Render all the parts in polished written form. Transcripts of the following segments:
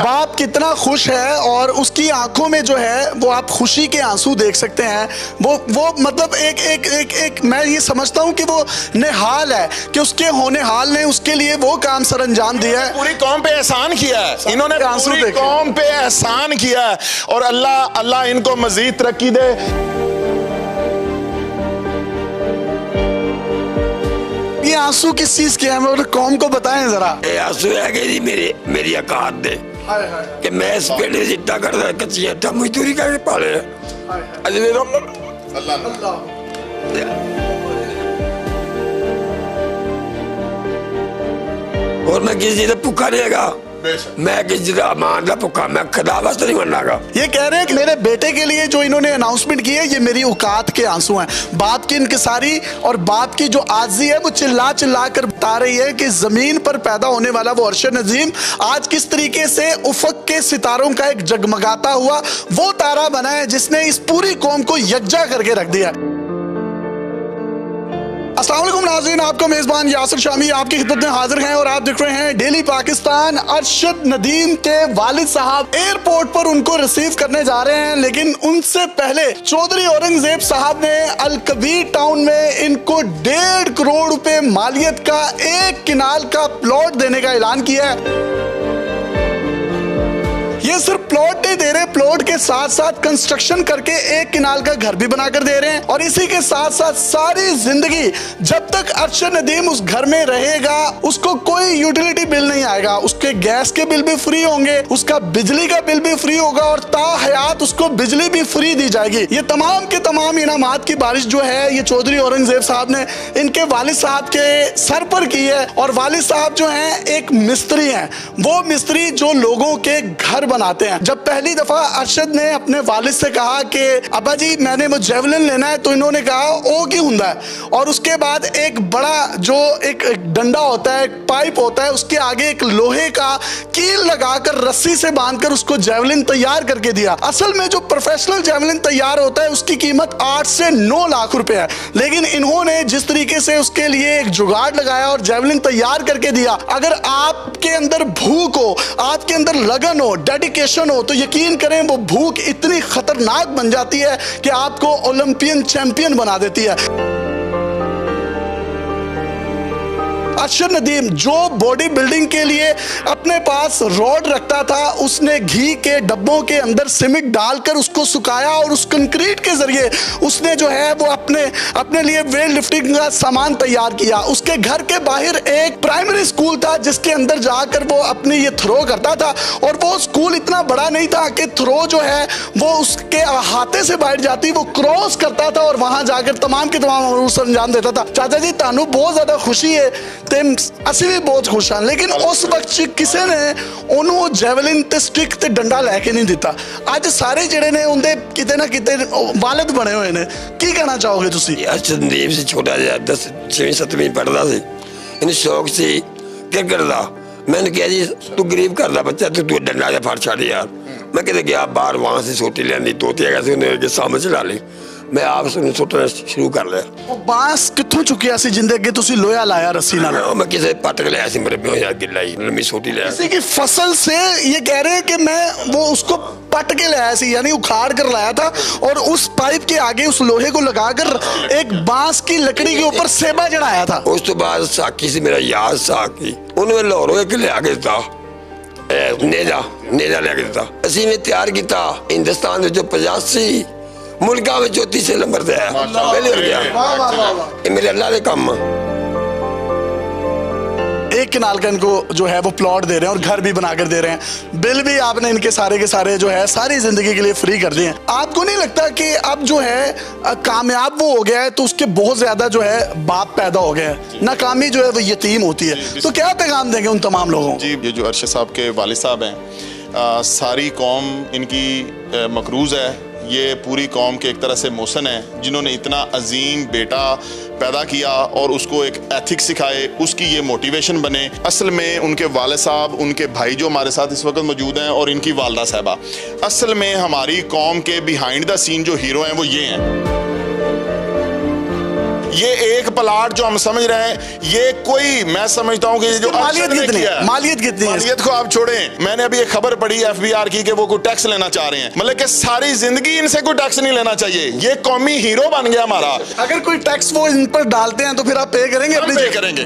बाप कितना खुश है और उसकी आंखों में जो है वो आप खुशी के आंसू देख सकते हैं। वो मतलब एक मैं ये समझता हूँ कि वो निहाल है कि उसके होने हाल ने उसके लिए वो काम सर अंजाम दिया है। पूरी कौम पे एहसान किया है इन्होंने, पूरी कौम पे एहसान किया है और अल्लाह इनको मजीद तरक्की दे। ये आंसू किस चीज के हैं कौम को बताएं जरा। ये आंसू है कि मेरी औकात दे कि मैं इस पेड़े से इतना करता कच्ची इतना मजदूरी करके पाले और मैं किसी चीज भूखा नहीं है, मैं किसी चीज मान ला भूखा, मैं खुदा वास्ते नहीं मरना। ये कह रहे हैं कि मेरे बेटे के लिए जो इन्होंने अनाउंसमेंट की है ये मेरी औकात के आंसू हैं। बाप की इनकिसारी और बाप की जो आजी है वो चिल्ला चिल्ला कर बता रही है कि जमीन पर पैदा होने वाला वो अरशद नजीम आज किस तरीके से उफक के सितारों का एक जगमगाता हुआ वो तारा बना है जिसने इस पूरी कौम को यकजा करके रख दिया। अस्सलाम वालेकुम नाज़रीन, आपका मेज़बान यासिर शामी आपकी खिदमत में हाजिर हैं और आप देख रहे हैं डेली पाकिस्तान। अरशद नदीम के वालिद साहब एयरपोर्ट पर उनको रिसीव करने जा रहे हैं, लेकिन उनसे पहले चौधरी औरंगजेब साहब ने अल-कबीर टाउन में इनको 1.5 करोड़ रुपए मालियत का एक किनाल का प्लॉट देने का ऐलान किया है। ये सिर्फ प्लॉट नहीं दे रहे, प्लॉट के साथ साथ कंस्ट्रक्शन करके एक किनाल का घर भी बनाकर दे रहे हैं और इसी के साथ साथ सारी जिंदगी जब तक अरशद नदीम उस घर में रहेगा उसको कोई यूटिलिटी बिल नहीं आएगा, उसके गैस के बिल भी फ्री होंगे, उसका बिजली का बिल भी फ्री होगा और ताहयात उसको बिजली भी फ्री दी जाएगी। ये तमाम के तमाम इनामात की बारिश जो है ये चौधरी औरंगजेब साहब ने इनके वालिद साहब के सर पर की है। और वालिद साहब जो है एक मिस्त्री है, वो मिस्त्री जो लोगों के घर बनाते हैं। जब पहली दफा अरशद ने अपने वालिद से कहा कि अब्बा जी मैंने वो जेवलिन लेना है, तो इन्होंने कहा ओ क्यों हुंदा है, और उसके बाद एक बड़ा जो एक डंडा होता है, एक पाइप होता है, उसके आगे एक लोहे का कील लगाकर रस्सी से बांधकर उसको जेवलिन तैयार करके दिया। असल में जो प्रोफेशनल जेवलिन तैयार होता है उसकी कीमत 8 से 9 लाख रुपए है, लेकिन इन्होंने जिस तरीके से उसके लिए एक जुगाड़ लगाया और जेवलिन तैयार करके दिया। अगर आपके अंदर भूख हो, आपके अंदर लगन हो, डेडिकेशन हो, तो यकीन करें वो भूख इतनी खतरनाक बन जाती है कि आपको ओलंपियन चैंपियन बना देती है। अरशद नदीम जो बॉडी बिल्डिंग के लिए अपने पास रॉड रखता था, उसने घी के डब्बों के अंदर सीमेंट डालकर उसको सुखाया और उस कंक्रीट के जरिए उसने जो है वो अपने लिए वेट लिफ्टिंग का सामान तैयार किया। उसके घर के बाहर एक प्राइमरी स्कूल था जिसके अंदर जाकर वो अपनी ये थ्रो करता था और वो स्कूल इतना बड़ा नहीं था कि थ्रो जो है वो उसके हाथे से बैठ जाती, वो क्रॉस करता था और वहां जाकर तमाम के तमाम रूल्स अंजाम देता था। चाचा जी तानू बहुत ज्यादा खुशी है, ਅਸੀਂ भी बहुत खुश हाँ, लेकिन उस वक्त किसी ने उन्होंने जैवलिन ते स्टिक ते डंडा लैके नहीं दिता। आज सारे जिहड़े ने उनके किते ना किते वालिद बने हुए ने, की कहना चाहोगे तुसी? अरशद नदीम से छोटा जिहा 6वीं 7वीं पढ़दा सी, इन्हें शौक सी क्रिकेट दा। मैंने कहा जी तू गरीब घर दा बच्चा, तू डंडा जा फड़ छड़ यार। मैं किते गया बाहर, वहां से सोटी लियानी, तोते है उन्हें सामने चला ली, मैं आप सुटना शुरू कर लिया। बांस कित्थों चुकिया सी जिंदे अगे तुसी लोहा लाया रस्सी नाल? मैं किसी पट के लिया सी, मेरे में यार गिल्ला ही लंबी सोटी लिया किसी की फसल से। ये कह रहे हैं कि मैं वो उसको पट के लाया सी, यानी उखाड़ कर लाया था और उस पाइप के आगे उस लोहे को लगाकर एक बांस की लकड़ी के ऊपर सेबा चढ़ाया था। उस तो बाद साकी से मेरा याद साकी उन्होंने लाहौरों एक लिया के दिता, नेजा लिया के दिता। असी ने तैयार किया हिंदुस्तान में जो 85 मुल्का में 34 नंबर से है, पहले हो गया। ये मेरे अल्लाह के काम। एक किनाल का इनको जो है वो प्लॉट दे रहे हैं और घर भी बनाकर दे रहे हैं, बिल भी आपने इनके सारे के सारे जो है सारी जिंदगी के लिए फ्री कर दिए हैं। आपको नहीं लगता कि अब जो है कामयाब वो हो गया है तो उसके बहुत ज्यादा जो है बाप पैदा हो गया है, नाकामी जो है वो यतीम होती है, तो क्या पैगाम देंगे उन तमाम लोगों? जी, ये जो अरशद साहब के वालिद साहब हैं, सारी कौम इनकी मकरूज है। ये पूरी कौम के एक तरह से मोहसन है जिन्होंने इतना अजीम बेटा पैदा किया और उसको एक एथिक्स सिखाए, उसकी ये मोटिवेशन बने। असल में उनके वाले साहब, उनके भाई जो हमारे साथ इस वक्त मौजूद हैं और इनकी वालदा साहबा, असल में हमारी कौम के बिहाइंड द सीन जो हीरो हैं वो ये हैं। ये एक प्लाट जो हम समझ रहे हैं, ये कोई, मैं समझता हूँ कि ये जो मालियत कितनी है, मालियत कितनी है? मालियत को आप छोड़ें, मैंने अभी एक खबर पढ़ी एफबीआर की कि वो कोई टैक्स लेना चाह रहे हैं, मतलब कि सारी जिंदगी इनसे कोई टैक्स नहीं लेना चाहिए। ये कौमी हीरो बन गया हमारा। अगर कोई टैक्स वो इन पर डालते हैं तो फिर आप पे करेंगे? हम पे करेंगे,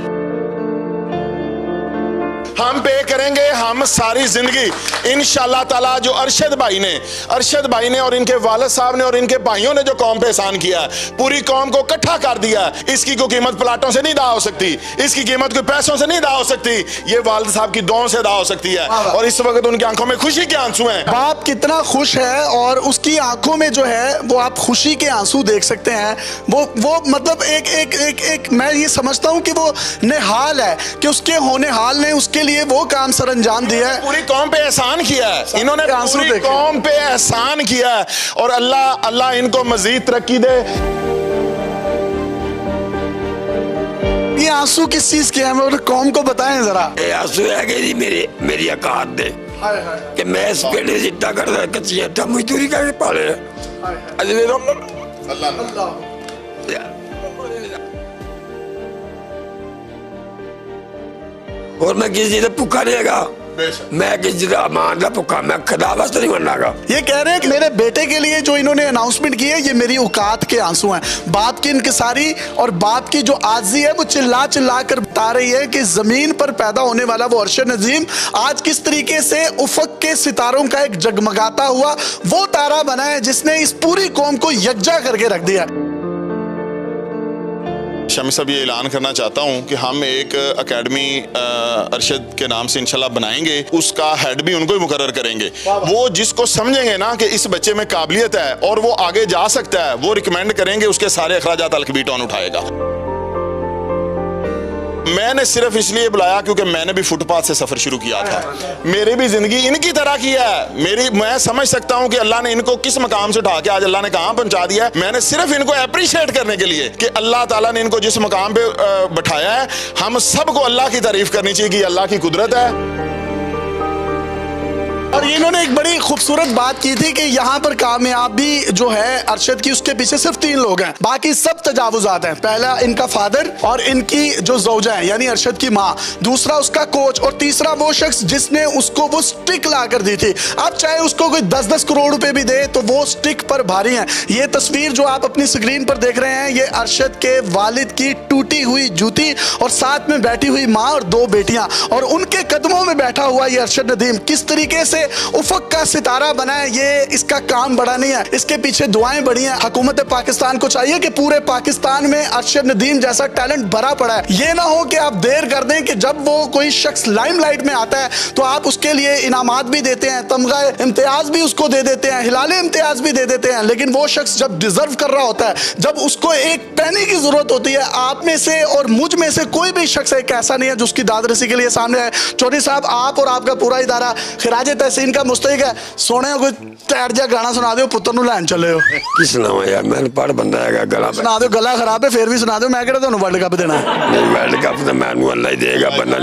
हम पे करेंगे, हम सारी जिंदगी इंशाल्लाह ताला। जो अरशद भाई ने और इनके वालिद साहब ने और इनके भाइयों ने जो कौम पे एहसान किया है, पूरी कौम को इकट्ठा कर दिया है, इसकी कोई कीमत प्लाटों से नहीं अदा हो सकती, इसकी कीमत कोई पैसों से नहीं अदा हो सकती, ये वालिद साहब की दुआओं से अदा हो सकती है। और इस वक्त उनकी आंखों में खुशी के आंसू हैं। बाप कितना खुश है और उसकी आंखों में जो है वो आप खुशी के आंसू देख सकते हैं। वो मतलब एक मैं ये समझता हूँ कि वो नेहाल है कि उसके होने हाल ने उसके लिए वो काम सर अंजाम दिया है। पूरी कौम पे एहसान किया है इन्होंने, पूरी कौम पे एहसान किया है। और अल्लाह इनको मजीद तरक्की दे। ये आंसू किस चीज के हैं, कौम को बताएं जरा। ये आंसू है कि मेरी औकात दे कि मैं इस पेड़े से इट्टा करदा कच्ची इट्टा मजदूरी करके पाले और मैं किसी चीज भूखा नहीं है, मैं किसी चीज अमान का भूखा, मैं खुदा वास्ते नहीं मरना। ये कह रहे हैं कि मेरे बेटे के लिए जो इन्होंने अनाउंसमेंट की है, ये मेरी औकात के आंसू हैं। बाप की इनकिसारी और बाप की जो आजी है वो चिल्ला चिल्ला कर बता रही है कि जमीन पर पैदा होने वाला वो अरशद नदीम आज किस तरीके से उफक के सितारों का एक जगमगाता हुआ वो तारा बना है जिसने इस पूरी कौम को यकजा करके रख दिया। शमी साहब, ये ऐलान करना चाहता हूँ कि हम एक एकेडमी अरशद के नाम से इंशाल्लाह बनाएंगे, उसका हेड भी उनको ही मुकर्रर करेंगे। वो जिसको समझेंगे ना कि इस बच्चे में काबिलियत है और वो आगे जा सकता है, वो रिकमेंड करेंगे, उसके सारे अखराजात अलकबीटॉन उठाएगा। मैंने सिर्फ इसलिए बुलाया क्योंकि मैंने भी फुटपाथ से सफर शुरू किया था। मेरी भी जिंदगी इनकी तरह की है। मैं समझ सकता हूं कि अल्लाह ने इनको किस मकाम से उठा के आज अल्लाह ने कहां पहुंचा दिया है। मैंने सिर्फ इनको अप्रिशिएट करने के लिए कि अल्लाह ताला ने इनको जिस मकाम पे बैठाया है, हम सबको अल्लाह की तारीफ करनी चाहिए कि अल्लाह की कुदरत है। और इन्होंने एक बड़ी खूबसूरत बात की थी कि यहाँ पर कामयाबी जो है अरशद की, उसके पीछे सिर्फ 3 लोग हैं, बाकी सब तजावुजात हैं। पहला इनका फादर और इनकी जो ज़ौजा है यानी अरशद की माँ, दूसरा उसका कोच और तीसरा वो शख्स जिसने उसको वो स्टिक ला कर दी थी। अब चाहे उसको कोई 10-10 करोड़ रुपए भी दे तो वो स्टिक पर भारी है। ये तस्वीर जो आप अपनी स्क्रीन पर देख रहे हैं, ये अरशद के वालिद की टूटी हुई जूती और साथ में बैठी हुई माँ और 2 बेटियां और उनके कदमों में बैठा हुआ ये अरशद नदीम किस तरीके से उफक का सितारा बना है। ये इसका काम बड़ा नहीं है, इसके पीछे दुआएं बड़ी हैं। हुकूमत पाकिस्तान को चाहिए कि पूरे पाकिस्तान में अरशद नदीम जैसा टैलेंट भरा पड़ा है। ये ना हो कि आप देर कर दें कि जब वो कोई शख्स लाइमलाइट में आता है तो आप उसके लिए इनामात भी देते हैं, तमगा इम्तियाज भी उसको दे देते हैं, हिलाले इम्तियाज भी दे देते हैं, लेकिन वो शख्स जब डिजर्व कर रहा होता है, जब उसको एक पैनी की जरूरत होती है, आप में से और मुझ में से कोई भी शख्स एक ऐसा नहीं है जो उसकी दादरसी के लिए सामने है। चौधरी साहब, आप और आपका पूरा इदारा खिराज तहसीन का मुस्तहिक है। सोने कोई टैट जा गाना सुना दो, पुत्र नु लैन चले हो। की सुनावा यार, मैं पढ़ बंदा है, गला सुना दो, गला खराब है फिर भी सुना दो। मैं कहता ਤੁਹਾਨੂੰ वर्ल्ड कप देना है। वर्ल्ड कप तो मैनू अल्लाह ही देगा, बन्ना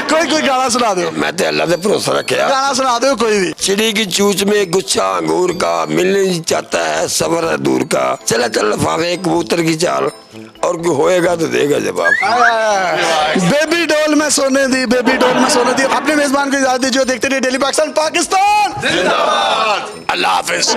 कोई गाना सुना दो। मैं तो अल्लाह पे भरोसा रखा। गाना सुना दो कोई भी। चिड़ी की चूच में गुच्छा अंगूर का, मिलने नहीं चाहता है सबर है दूर का, चला चल लफाफे कबूतर की चाल, और कोई होएगा तो देगा जवाब। बेबी डॉल में सोने दी, बेबी डॉल में सोने दी। अपने मेजबान को इजाजत दीजिए। देखते रहिए डेली पाकिस्तान। जिंदाबाद। अल्लाह हाफिज।